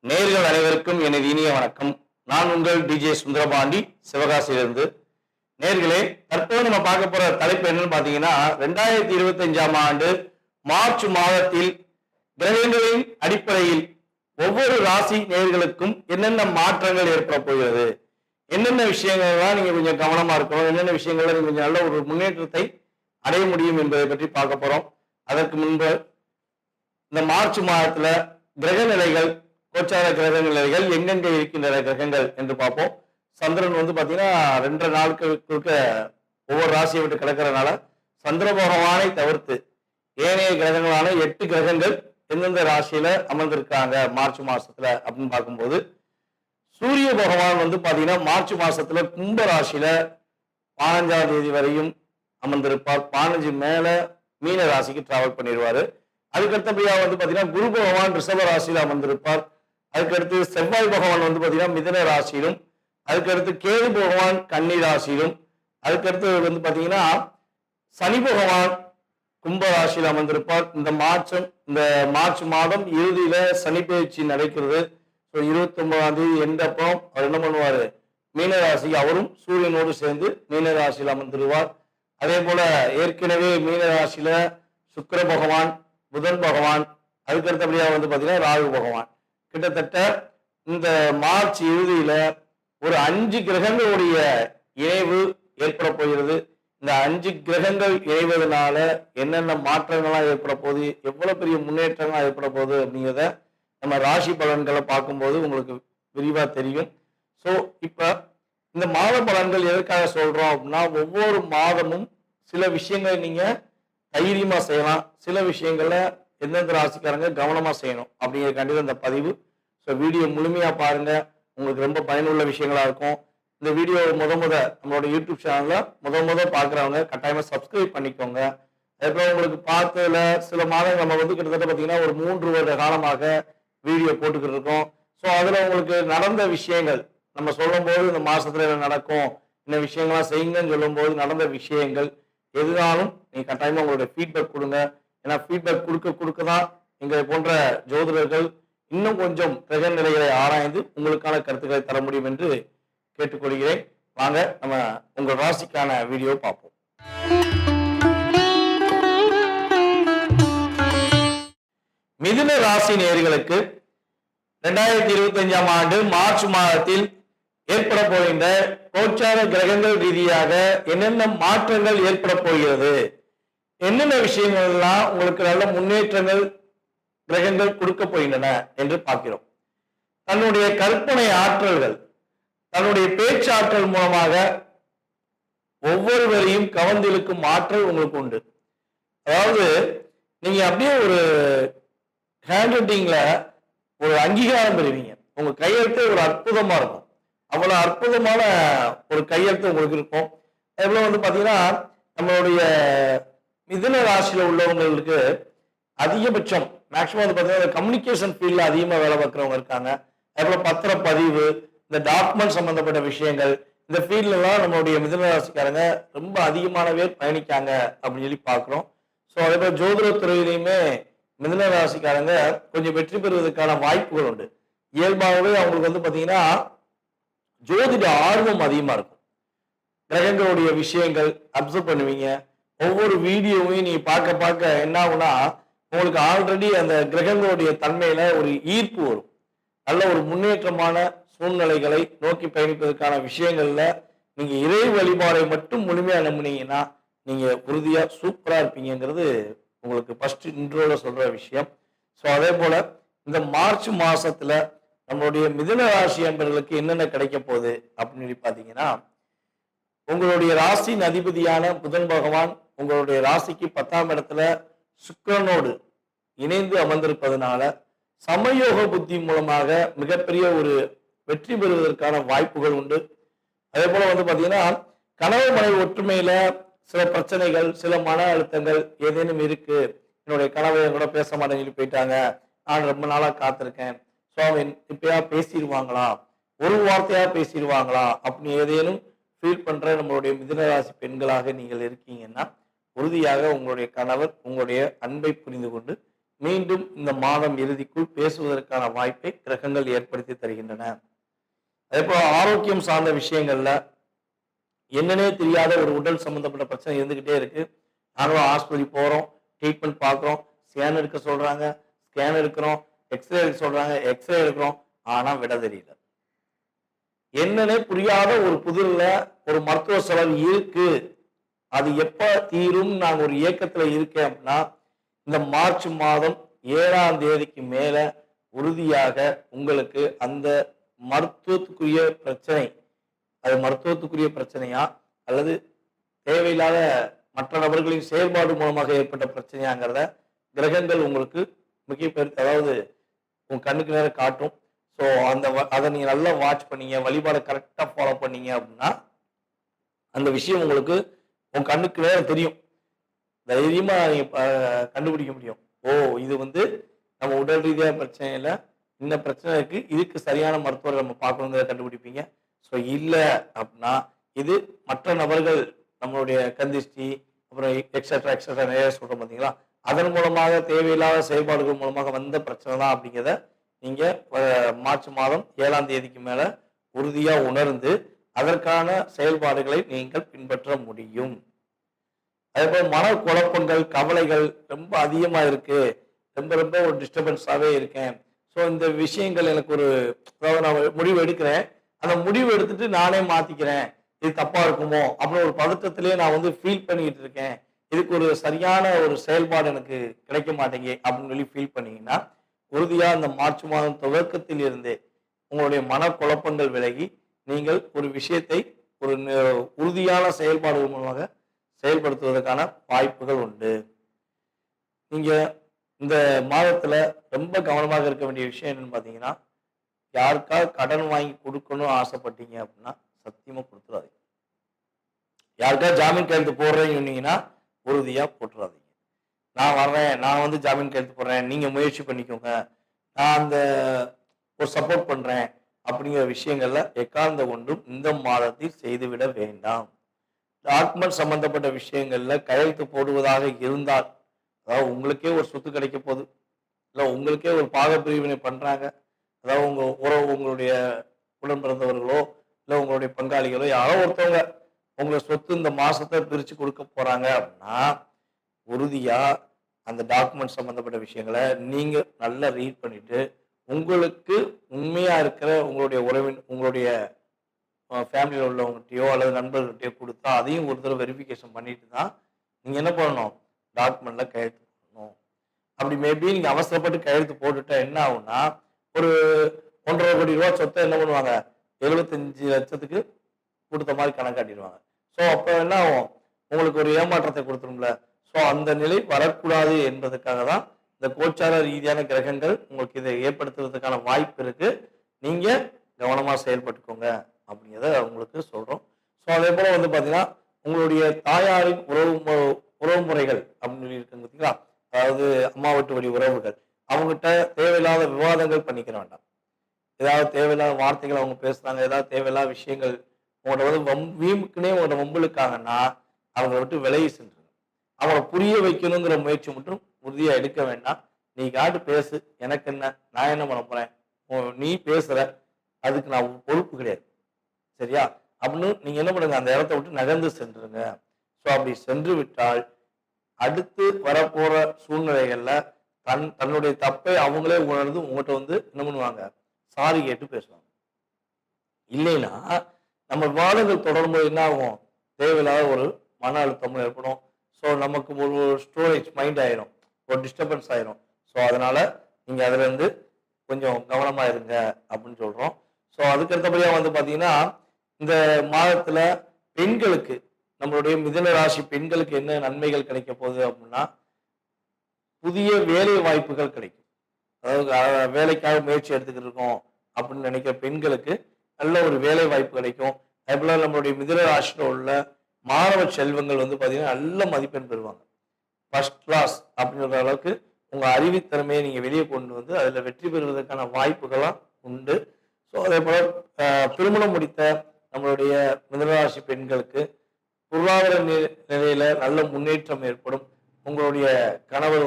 நேயர்கள் அனைவருக்கும் எனது இனிய வணக்கம். நான் உங்கள் டிஜே சுந்தரபாண்டி, சிவகாசியிலிருந்து. நேயர்களே, தற்போது நம்ம பார்க்க போற தலைப்பு என்னன்னு பாத்தீங்கன்னா, 2025ஆம் ஆண்டு மார்ச் மாதத்தில் கிரகங்களின் அடிப்படையில் ஒவ்வொரு ராசி நேயர்களுக்கும் என்னென்ன மாற்றங்கள் ஏற்பட போகிறது, என்னென்ன விஷயங்கள்லாம் நீங்க கொஞ்சம் கவனமா இருக்கணும், என்னென்ன விஷயங்கள்ல நீங்க கொஞ்சம் நல்ல ஒரு முன்னேற்றத்தை அடைய முடியும் என்பதை பற்றி பார்க்க போறோம். அதற்கு முன்பு இந்த மார்ச் மாதத்துல கிரக நிலைகள், கோச்சார கிரக நிலைகள் எங்கெங்க இருக்கின்ற கிரகங்கள் என்று பார்ப்போம். சந்திரன் பாத்தீங்கன்னா 2 நாட்களுக்கு ஒவ்வொரு ராசியை விட்டு கிடக்கிறதுனால சந்திர பகவானை தவிர்த்து ஏனைய கிரகங்களான 8 கிரகங்கள் எந்தெந்த ராசியில அமர்ந்திருக்காங்க மார்ச் மாசத்துல அப்படின்னு பார்க்கும்போது, சூரிய பகவான் பாத்தீங்கன்னா மார்ச் மாசத்துல கும்ப ராசியில 15ஆம் தேதி வரையும் அமர்ந்திருப்பார். 15 மேல மீன ராசிக்கு டிராவல் பண்ணிடுவாரு. அதுக்கடுத்தபடியா பாத்தீங்கன்னா குரு பகவான் ரிஷப ராசியில அமர்ந்திருப்பார். அதுக்கடுத்து செவ்வாய் பகவான் பாத்தீங்கன்னா மிதுன ராசியிலும், அதுக்கடுத்து கேது பகவான் கன்னி ராசியிலும், அதுக்கடுத்து பாத்தீங்கன்னா சனி பகவான் கும்ப ராசியில் அமர்ந்திருப்பார். இந்த மார்ச் மாதம் இறுதியில சனி பயிற்சி நடக்கிறது. 29ஆம் தேதி எண்டப்போ அவர் என்ன பண்ணுவாரு, மீன ராசிக்கு அவரும் சூரியனோடு சேர்ந்து மீன ராசியில் அமர்ந்துருவார். அதே போல ஏற்கனவே மீன ராசியில சுக்கிர பகவான், புதன் பகவான், அதுக்கடுத்தபடியா பாத்தீங்கன்னா ராகு பகவான், கிட்டத்தட்ட இந்த மார்ச் இறுதியில ஒரு 5 கிரகங்களுடைய இணைவு ஏற்பட போகிறது. இந்த 5 கிரகங்கள் இணைவதனால என்னென்ன மாற்றங்கள்லாம் ஏற்பட போகுது, எவ்வளவு பெரிய முன்னேற்றங்கள்லாம் ஏற்பட போகுது அப்படிங்கிறத நம்ம ராசி பலன்களை பார்க்கும்போது உங்களுக்கு விரிவா தெரியும். ஸோ இப்ப இந்த மாத பலன்கள் எதற்காக சொல்றோம் அப்படின்னா, ஒவ்வொரு மாதமும் சில விஷயங்களை நீங்க தைரியமா செய்யலாம், சில விஷயங்கள்ல எந்தெந்த ராசிக்காரங்க கவனமா செய்யணும் அப்படிங்கிறதுக்காண்டி இந்த பதிவு. ஸோ வீடியோ முழுமையா பாருங்க, உங்களுக்கு ரொம்ப பயனுள்ள விஷயங்களா இருக்கும். இந்த வீடியோ நம்மளோட யூடியூப் சேனல்ல முத பாக்குறவங்க கட்டாயமா சப்ஸ்கிரைப் பண்ணிக்கோங்க. அதுக்கப்புறம் உங்களுக்கு பார்த்ததுல சில மாதங்கள் நம்ம கிட்டத்தட்ட பாத்தீங்கன்னா ஒரு 3 வருட காலமாக வீடியோ போட்டுக்கிட்டு இருக்கோம். ஸோ அதுல உங்களுக்கு நடந்த விஷயங்கள் நம்ம சொல்லும் போது இந்த மாசத்துல என்ன நடக்கும், இந்த விஷயங்கள்லாம் செய்யுங்கன்னு சொல்லும் போது நடந்த விஷயங்கள் எதுனாலும் நீங்க கட்டாயமா உங்களுடைய ஃபீட்பேக் கொடுங்க. ஏன்னா ஃபீட்பேக் கொடுக்க தான் எங்களை போன்ற ஜோதிடர்கள் இன்னும் கொஞ்சம் கிரக நிலைகளை ஆராய்ந்து உங்களுக்கான கருத்துக்களை தர முடியும் என்று கேட்டுக்கொள்கிறேன். வாங்க நம்ம உங்கள் ராசிக்கான வீடியோ பார்ப்போம். மிதுன ராசி நேயர்களுக்கு 2025ஆம் ஆண்டு மார்ச் மாதத்தில் ஏற்பட போகின்ற கோச்சார கிரகங்கள் ரீதியாக என்னென்ன மாற்றங்கள் ஏற்பட போகிறது, என்னென்ன விஷயங்கள்லாம் உங்களுக்கு நல்ல முன்னேற்றங்கள் கிரகங்கள் கொடுக்க போகின்றன என்று பார்க்கிறோம். தன்னுடைய கற்பனை ஆற்றல்கள், தன்னுடைய பேச்சாற்றல் மூலமாக ஒவ்வொருவரையும் கவர்ந்திழுக்கும் ஆற்றல் உங்களுக்கு உண்டு. அதாவது நீங்க அப்படியே ஒரு ஹேண்ட் ரைட்டிங்ல ஒரு அங்கீகாரம் பெறுவீங்க. உங்க கையெழுத்து ஒரு அற்புதமா இருக்கும். அவ்வளவு அற்புதமான ஒரு கையெழுத்து உங்களுக்கு இருக்கும். அதுபோல பாத்தீங்கன்னா நம்மளுடைய மிதுன ராசியில உள்ளவங்களுக்கு அதிகபட்சம் மேக்சிமம் பாத்தீங்கன்னா கம்யூனிகேஷன் ஃபீல்ட்ல அதிகமா வேலை பார்க்கிறவங்க இருக்காங்க. அதுபோல பத்திரப்பதிவு, இந்த டாக்குமெண்ட் சம்பந்தப்பட்ட விஷயங்கள், இந்த ஃபீல்ட்ல எல்லாம் நம்மளுடைய மிதுன ராசிக்காரங்க ரொம்ப அதிகமான பேர் பயணிக்காங்க அப்படின்னு சொல்லி பார்க்கிறோம். ஸோ அதே போல ஜோதிட துறையிலையுமே மிதுன ராசிக்காரங்க கொஞ்சம் வெற்றி பெறுவதற்கான வாய்ப்புகள் உண்டு. இயல்பாகவே அவங்களுக்கு பாத்தீங்கன்னா ஜோதிட ஆர்வம் அதிகமா இருக்கும். கிரகங்களுடைய விஷயங்கள் அப்சர்வ் பண்ணுவீங்க. ஒவ்வொரு வீடியோவையும் நீ பார்க்க என்ன ஆகுனா உங்களுக்கு ஆல்ரெடி அந்த கிரகங்களுடைய தன்மையில ஒரு ஈர்ப்பு வரும். நல்ல ஒரு முன்னேற்றமான சூழ்நிலைகளை நோக்கி பயணிப்பதற்கான விஷயங்கள்ல நீங்க இறை வழிபாடை மட்டும் முழுமையா நம்பினீங்கன்னா நீங்க உறுதியா சூப்பரா இருப்பீங்கிறது உங்களுக்கு ஃபர்ஸ்ட் இன்ட்ரோல சொல்ற விஷயம். ஸோ அதே போல இந்த மார்ச் மாசத்துல நம்மளுடைய மிதுன ராசி என்பவர்களுக்கு என்னென்ன கிடைக்க போகுது அப்படின்னு சொல்லி பாத்தீங்கன்னா, உங்களுடைய ராசியின் அதிபதியான புதன் பகவான் உங்களுடைய ராசிக்கு 10ஆம் இடத்துல சுக்கிரனோடு இணைந்து அமர்ந்திருப்பதனால சமயோக புத்தி மூலமாக மிகப்பெரிய ஒரு வெற்றி பெறுவதற்கான வாய்ப்புகள் உண்டு. அதே போல பாத்தீங்கன்னா கணவன் மனைவி ஒற்றுமையில சில பிரச்சனைகள், சில மன அழுத்தங்கள் ஏதேனும் இருக்கு, என்னுடைய கணவர் கூட பேச மாட்டேன்னு சொல்லி போயிட்டாங்க, நான் ரொம்ப நாளா காத்திருக்கேன், ஸோ அவன் இப்பயா பேசிடுவாங்களா, ஒரு வார்த்தையா பேசிடுவாங்களா அப்படின்னு ஏதேனும் ஃபீல் பண்ற நம்மளுடைய மிதுனராசி பெண்களாக நீங்கள் இருக்கீங்கன்னா உறுதியாக உங்களுடைய கணவர் உங்களுடைய அன்பை புரிந்து கொண்டு மீண்டும் இந்த மாதம் இறுதிக்குள் பேசுவதற்கான வாய்ப்பை கிரகங்கள் ஏற்படுத்தி தருகின்றன. அதே போல ஆரோக்கியம் சார்ந்த விஷயங்கள்ல என்னன்னே தெரியாத ஒரு உடல் சம்பந்தப்பட்ட பிரச்சனை இருந்துகிட்டே இருக்கு. நாங்களும் ஹாஸ்பிட்டல் போறோம், ட்ரீட்மெண்ட் பார்க்குறோம், ஸ்கேன் எடுக்க சொல்றாங்க, ஸ்கேன் எடுக்கிறோம், எக்ஸ்ரே எடுக்க சொல்றாங்க, எக்ஸ்ரே எடுக்கிறோம். ஆனா விட தெரியல. என்னன்னே புரியாத ஒரு புதிர்ல ஒரு மருத்துவ செலவு இருக்கு. அது எப்ப தீரும் நான் ஒரு இயக்கத்துல இருக்கேன் அப்படின்னா, இந்த மார்ச் மாதம் 7ஆம் தேதிக்கு மேல உறுதியாக உங்களுக்கு அந்த மருத்துவத்துக்குரிய பிரச்சனை, அது மருத்துவத்துக்குரிய பிரச்சனையா அல்லது தேவையில்லாத மற்ற நபர்களின் செயல்பாடு மூலமாக ஏற்பட்ட பிரச்சனையாங்கிறத கிரகங்கள் உங்களுக்கு மிக அதாவது உங்க கண்ணுக்கு நேரம் காட்டும். ஸோ அதை நீங்க நல்லா வாட்ச் பண்ணீங்க, வழிபாடை கரெக்டா ஃபாலோ பண்ணீங்க அப்படின்னா அந்த விஷயம் உங்களுக்கு உங்க கண்ணுக்கு நேரம் தெரியும். தைரியமா நீங்க கண்டுபிடிக்க முடியும். ஓ, இது நம்ம உடல் ரீதியான பிரச்சனை இல்லை, இந்த பிரச்சனை இருக்கு, இதுக்கு சரியான மருத்துவரை நம்ம பார்க்கணுங்கிறத கண்டுபிடிப்பீங்க. ஸோ இல்லை அப்படின்னா இது மற்ற நபர்கள் நம்மளுடைய கந்திஷ்டி அப்புறம் எக்ஸட்ரா எக்ஸட்ரா நிறைய சொல்றோம் பார்த்தீங்களா, அதன் மூலமாக தேவையில்லாத செயல்பாடுகள் மூலமாக வந்த பிரச்சனை தான் அப்படிங்கிறத நீங்க மார்ச் மாதம் 7ஆம் தேதிக்கு மேல உறுதியா உணர்ந்து அதற்கான செயல்பாடுகளை நீங்கள் பின்பற்ற முடியும். அதே போல மன குழப்பங்கள், கவலைகள் ரொம்ப அதிகமா இருக்கு, ரொம்ப ரொம்ப ஒரு டிஸ்டர்பன்ஸாவே இருக்கேன். ஸோ இந்த விஷயங்கள் எனக்கு அதாவது நான் முடிவு எடுக்கிறேன், அந்த முடிவு எடுத்துட்டு நானே மாத்திக்கிறேன், இது தப்பா இருக்குமோ அப்படின்னு ஒரு பதட்டத்திலேயே நான் ஃபீல் பண்ணிட்டு இருக்கேன், இதுக்கு ஒரு சரியான ஒரு செயல்பாடு எனக்கு கிடைக்க மாட்டேங்க அப்படின்னு சொல்லி ஃபீல் பண்ணீங்கன்னா, உறுதியா இந்த மார்ச் மாதம் துவக்கத்தில் இருந்தே உங்களுடைய மனக்குழப்பங்கள் விலகி நீங்கள் ஒரு விஷயத்தை ஒரு உறுதியான செயல்பாடுகள் மூலமாக செயல்படுத்துவதற்கான வாய்ப்புகள் உண்டு. நீங்க இந்த மாதத்துல ரொம்ப கவனமாக இருக்க வேண்டிய விஷயம் என்னன்னு பாத்தீங்கன்னா, யாருக்காவது கடன் வாங்கி கொடுக்கணும்னு ஆசைப்பட்டீங்க அப்படின்னா சத்தியமா கொடுத்துடாதீங்க. யாருக்காவது ஜாமீன் கையெழுத்து போடுறேன்னு சொன்னீங்கன்னா உறுதியா போட்டுறாதீங்க. நான் வர்றேன், நான் ஜாமீன் கையெழுத்து போடுறேன், நீங்க முயற்சி பண்ணிக்கோங்க, நான் ஒரு சப்போர்ட் பண்றேன் அப்படிங்கிற விஷயங்கள்ல எக்காரணத்தை கொண்டும் இந்த மாதத்தில் செய்துவிட வேண்டாம். டாக்குமெண்ட் சம்பந்தப்பட்ட விஷயங்கள்ல கையெழுத்து போடுவதாக இருந்தால், அதாவது உங்களுக்கே ஒரு சொத்து கிடைக்க போகுது, இல்லை உங்களுக்கே ஒரு பாக பிரிவினை பண்றாங்க, அதாவது உங்களுடைய உடன் பிறந்தவர்களோ இல்லை உங்களுடைய பங்காளிகளோ யாரோ ஒருத்தவங்க உங்களை சொத்து இந்த மாசத்தை பிரிச்சு கொடுக்க போறாங்க அப்படின்னா உறுதியா அந்த டாக்குமெண்ட் சம்பந்தப்பட்ட விஷயங்களை நீங்க நல்லா ரீட் பண்ணிட்டு உங்களுக்கு உண்மையா இருக்கிற உங்களுடைய ஃபேமிலியில் உள்ளவங்ககிட்டயோ அல்லது நண்பர்கள்ட்டையோ கொடுத்தா அதையும் ஒரு தடவை வெரிஃபிகேஷன் பண்ணிட்டு தான் நீங்க என்ன பண்ணணும், டாக்குமெண்ட்ல கையெழுத்து போடணும். அப்படி மேபி நீங்க அவசரப்பட்டு கையெழுத்து போட்டுட்டா என்ன ஆகும்னா, ஒரு 1,50 கோடி ரூபாய் சொத்தை என்ன பண்ணுவாங்க, 75 லட்சத்துக்கு கொடுத்த மாதிரி கணக்காட்டிடுவாங்க. ஸோ அப்போ என்ன ஆகும், உங்களுக்கு ஒரு ஏமாற்றத்தை கொடுத்துரும்ல. ஸோ அந்த நிலை வரக்கூடாது என்பதற்காக தான் இந்த கோச்சார ரீதியான கிரகங்கள் உங்களுக்கு இதை ஏற்படுத்துவதற்கான வாய்ப்பு இருக்கு. நீங்க கவனமா செயல்பட்டுக்கோங்க அப்படிங்கிறத உங்களுக்கு சொல்றோம். ஸோ அதே போல பாத்தீங்கன்னா உங்களுடைய தாயாரின் உறவு முறைகள் அப்படின்னு சொல்லி இருக்குங்க பார்த்தீங்களா, அதாவது அம்மா வீட்டு வழி உறவுகள், அவங்ககிட்ட தேவையில்லாத விவாதங்கள் பண்ணிக்கிற வேண்டாம். ஏதாவது தேவையில்லாத வார்த்தைகள் அவங்க பேசுறாங்க, ஏதாவது தேவையில்லாத விஷயங்கள் உங்கள்கிட்ட வீம்புக்குன்னே உங்களோட வம்புலுக்காங்கன்னா அவங்களை விட்டு விலகி சென்று அவங்களை புரிய வைக்கணுங்கிற முயற்சி மட்டும் உறுதியா எடுக்க வேண்டாம். நீ காட்டு பேசு, எனக்கு என்ன, நான் என்ன பண்ண போறேன், நீ பேசுற, அதுக்கு நான் பொறுப்பு கிடையாது, சரியா அப்படின்னு நீங்க என்ன பண்ணுங்க, அந்த இடத்த விட்டு நகர்ந்து சென்றுருங்க. ஸோ அப்படி சென்று விட்டால் அடுத்து வரப்போற சூழ்நிலைகள்ல தன்னுடைய தப்பை அவங்களே உணர்ந்து உங்கள்கிட்ட என்ன பண்ணுவாங்க, சாரி கேட்டு பேசுவாங்க. இல்லைன்னா நம்ம வாதங்கள் தொடரும்போது என்ன ஆகும், தேவையில்லாத ஒரு மன அழுத்தமும் ஏற்படும். ஸோ நமக்கு ஒரு ஸ்டோரேஜ் மைண்ட் ஆயிரும், ஒரு டிஸ்டர்பன்ஸ் ஆயிரும். ஸோ அதனால நீங்க அதுல இருந்து கொஞ்சம் கவனமா இருங்க அப்படின்னு சொல்றோம். ஸோ அதுக்கு அடுத்தபடியா பாத்தீங்கன்னா இந்த மாதத்துல பெண்களுக்கு, நம்மளுடைய மிதுன ராசி பெண்களுக்கு என்ன நன்மைகள் கிடைக்க போகுது அப்படின்னா, புதிய வேலை வாய்ப்புகள் கிடைக்கும். அதாவது வேலைக்காக முயற்சி எடுத்துக்கிட்டு இருக்கோம் அப்படின்னு நினைக்கிற பெண்களுக்கு நல்ல ஒரு வேலை வாய்ப்பு கிடைக்கும். அதே போல நம்மளுடைய மிதுன ராசியில உள்ள மாணவ செல்வங்கள் பாத்தீங்கன்னா நல்ல மதிப்பெண் பெறுவாங்க. ஃபர்ஸ்ட் கிளாஸ் அப்படின்ற அளவுக்கு உங்க அறிவுத்திறமையை நீங்க வெளியே கொண்டு அதுல வெற்றி பெறுவதற்கான வாய்ப்புகள்லாம் உண்டு. ஸோ அதே போல திருமணம் முடித்த நம்மளுடைய மிதுனராசி பெண்களுக்கு பொருளாதார நிலையில நல்ல முன்னேற்றம் ஏற்படும். உங்களுடைய கணவர்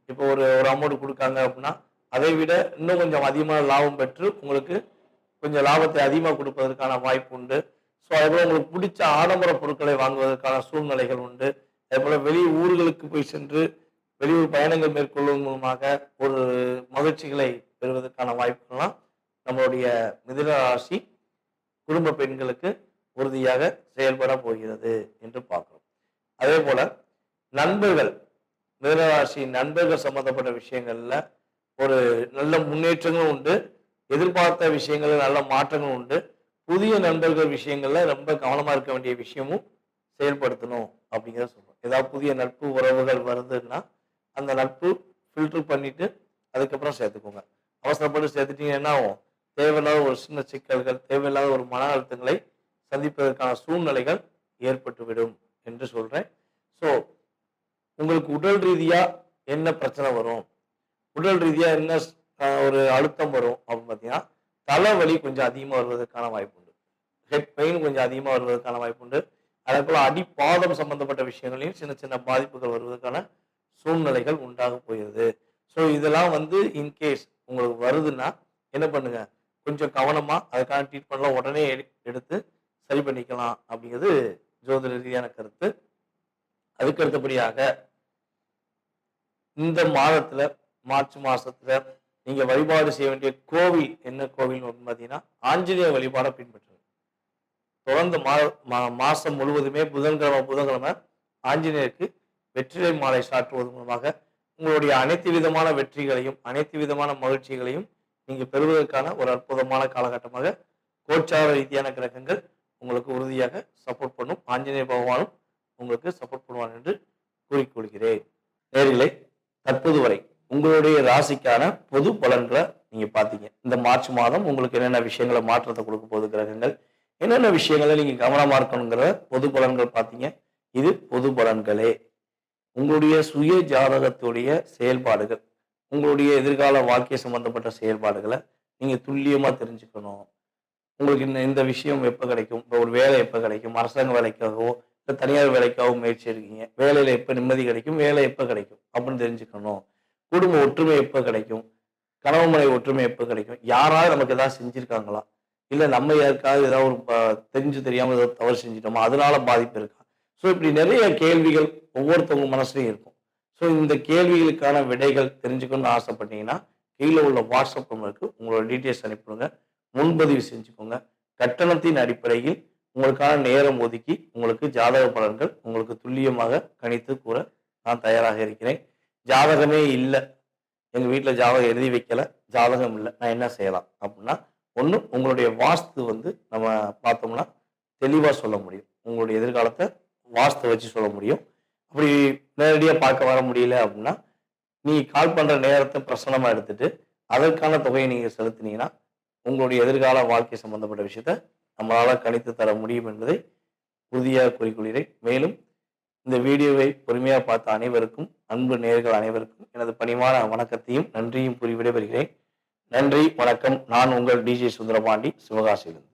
இப்போ ஒரு ஒரு அமௌண்ட் கொடுக்காங்க அப்படின்னா அதை விட இன்னும் கொஞ்சம் அதிகமான லாபம் பெற்று உங்களுக்கு கொஞ்சம் லாபத்தை அதிகமாக கொடுப்பதற்கான வாய்ப்பு உண்டு. ஸோ அதேபோல் உங்களுக்கு பிடிச்ச ஆடம்பர பொருட்களை வாங்குவதற்கான சூழ்நிலைகள் உண்டு. அதேபோல் வெளி ஊர்களுக்கு போய் சென்று வெளியூர் பயணங்கள் மேற்கொள்வதன் மூலமாக ஒரு மகிழ்ச்சிகளை பெறுவதற்கான வாய்ப்புகள்லாம் நம்மளுடைய மிதுன ராசி குடும்ப பெண்களுக்கு உறுதியாக செயல்பட போகிறது என்று பார்க்கிறோம். அதே போல நண்பர்கள், மிதுனராசி நண்பர்கள் சம்பந்தப்பட்ட விஷயங்கள்ல ஒரு நல்ல முன்னேற்றங்களும் உண்டு. எதிர்பார்த்த விஷயங்கள்ல நல்ல மாற்றங்களும் உண்டு. புதிய நண்பர்கள் விஷயங்கள்ல ரொம்ப கவனமா இருக்க வேண்டிய விஷயமும் செயல்படுத்தணும் அப்படிங்கிறத சொல்றோம். ஏதாவது புதிய நட்பு உறவுகள் வருதுன்னா அந்த நட்பு ஃபில்டர் பண்ணிட்டு அதுக்கப்புறம் சேர்த்துக்கோங்க. அவசரப்பட்டு சேர்த்துட்டீங்கன்னா என்ன ஆகும்? தேவையில்லாத ஒரு சின்ன சிக்கல்கள், தேவையில்லாத ஒரு மன அழுத்தங்களை சந்திப்பதற்கான சூழ்நிலைகள் ஏற்பட்டுவிடும் என்று சொல்றேன். ஸோ உங்களுக்கு உடல் ரீதியா என்ன பிரச்சனை வரும், உடல் ரீதியா என்ன ஒரு அழுத்தம் வரும் அப்படின்னு பார்த்தீங்கன்னா, தலைவலி கொஞ்சம் அதிகமாக வருவதற்கான வாய்ப்பு உண்டு. ஹெட் பெயின் கொஞ்சம் அதிகமாக வருவதற்கான வாய்ப்பு உண்டு. அதே போல அடிப்பாதம் சம்பந்தப்பட்ட விஷயங்களையும் சின்ன சின்ன பாதிப்புகள் வருவதற்கான சூழ்நிலைகள் உண்டாக போகிறது. ஸோ இதெல்லாம் வந்து இன்கேஸ் உங்களுக்கு வருதுன்னா என்ன பண்ணுங்க, கொஞ்சம் கவனமா அதுக்கான ட்ரீட்மெண்ட்லாம் உடனே எடுத்து சரி பண்ணிக்கலாம் அப்படிங்கிறது ஜோதிட ரீதியான கருத்து. அதுக்கு அடுத்தபடியாக இந்த மாதத்துல மார்ச் மாசத்துல நீங்க வழிபாடு செய்ய வேண்டிய கோவில் என்ன கோவில் பார்த்தீங்கன்னா ஆஞ்சநேய வழிபாடை பின்பற்றுங்க. தொடர்ந்து மாசம் முழுவதுமே புதன்கிழமை ஆஞ்சநேயருக்கு வெற்றிலை மாலை சாற்றுவது மூலமாக உங்களுடைய அனைத்து விதமான வெற்றிகளையும் அனைத்து விதமான மகிழ்ச்சிகளையும் நீங்க பெறுவதற்கான ஒரு அற்புதமான காலகட்டமாக கோச்சார ரீதியான கிரகங்கள் உங்களுக்கு உறுதியாக சப்போர்ட் பண்ணும். ஆஞ்சநேய பகவானும் உங்களுக்கு சப்போர்ட் பண்ணுவார் என்று கூறிக்கொள்கிறேன். நேயர்களே, தற்போது வரை உங்களுடைய ராசிக்கான பொது பலன்களை நீங்க பாத்தீங்க. இந்த மார்ச் மாதம் உங்களுக்கு என்னென்ன விஷயங்களை மாற்றத்தை கொடுக்க போகுது கிரகங்கள், என்னென்ன விஷயங்களை நீங்க கவனமா இருக்கணுங்கிற பொது பலன்கள் பாத்தீங்க. இது பொது பலன்களே. உங்களுடைய சுய ஜாதகத்துடைய செயல்பாடுகள், உங்களுடைய எதிர்கால வாழ்க்கை சம்பந்தப்பட்ட செயல்பாடுகளை நீங்க துல்லியமா தெரிஞ்சுக்கணும். உங்களுக்கு இந்த விஷயம் எப்போ கிடைக்கும், இப்போ ஒரு வேலை எப்போ கிடைக்கும், அரசாங்க வேலைக்காகவோ இல்லை தனியார் வேலைக்காகவோ முயற்சி எடுக்கீங்க, வேலையில எப்போ நிம்மதி கிடைக்கும், வேலை எப்போ கிடைக்கும் அப்படின்னு தெரிஞ்சுக்கணும். குடும்ப ஒற்றுமை எப்போ கிடைக்கும், கணவன் மனைவி ஒற்றுமை எப்போ கிடைக்கும், யாராவது நமக்கு ஏதாவது செஞ்சிருக்காங்களா, இல்லை நம்ம யாருக்காவது ஏதாவது ஒரு தெரிஞ்சு தெரியாமல் ஏதாவது தவறு செஞ்சிட்டோமா, அதனால பாதிப்பு இருக்கா. ஸோ இப்படி நிறைய கேள்விகள் ஒவ்வொருத்தவங்க மனசுலையும் இருக்கும். ஸோ இந்த கேள்விகளுக்கான விடைகள் தெரிஞ்சுக்கணும்னு ஆசைப்பட்டீங்கன்னா கீழே உள்ள வாட்ஸ்அப் நம்பருக்கு உங்களோட டீட்டெயில்ஸ் அனுப்பிடுங்க, முன்பதிவு செஞ்சுக்கோங்க. கட்டணத்தின் அடிப்படையில் உங்களுக்கான நேரம் ஒதுக்கி உங்களுக்கு ஜாதக பலன்கள் உங்களுக்கு துல்லியமாக கணித்து கூற நான் தயாராக இருக்கிறேன். ஜாதகமே இல்லை, எங்கள் வீட்டில் ஜாதகம் எழுதி வைக்கல, ஜாதகம் இல்லை, நான் என்ன செய்யலாம் அப்படின்னா, ஒன்று உங்களுடைய வாஸ்து வந்து நம்ம பார்த்தோம்னா தெளிவாக சொல்ல முடியும். உங்களுடைய எதிர்காலத்தை வாஸ்து வச்சு சொல்ல முடியும். அப்படி நேரடியாக பார்க்க வர முடியல அப்படின்னா நீ கால் பண்ணுற நேரத்தை பிரசனமாக எடுத்துட்டு அதற்கான தொகையை நீங்கள் செலுத்தினீங்கன்னா உங்களுடைய எதிர்கால வாழ்க்கை சம்பந்தப்பட்ட விஷயத்த நம்மளால் கணித்து தர முடியும் என்பதை உறுதியாக கூறிக்கொள்கிறேன். மேலும் இந்த வீடியோவை பொறுமையாக பார்த்த அனைவருக்கும், அன்பு நேயர்கள் அனைவருக்கும் எனது பணிவான வணக்கத்தையும் நன்றியும் கூறி விடைபெறுகிறேன். நன்றி, வணக்கம். நான் உங்கள் டிஜே சுந்தரபாண்டி, சிவகாசியிலிருந்து.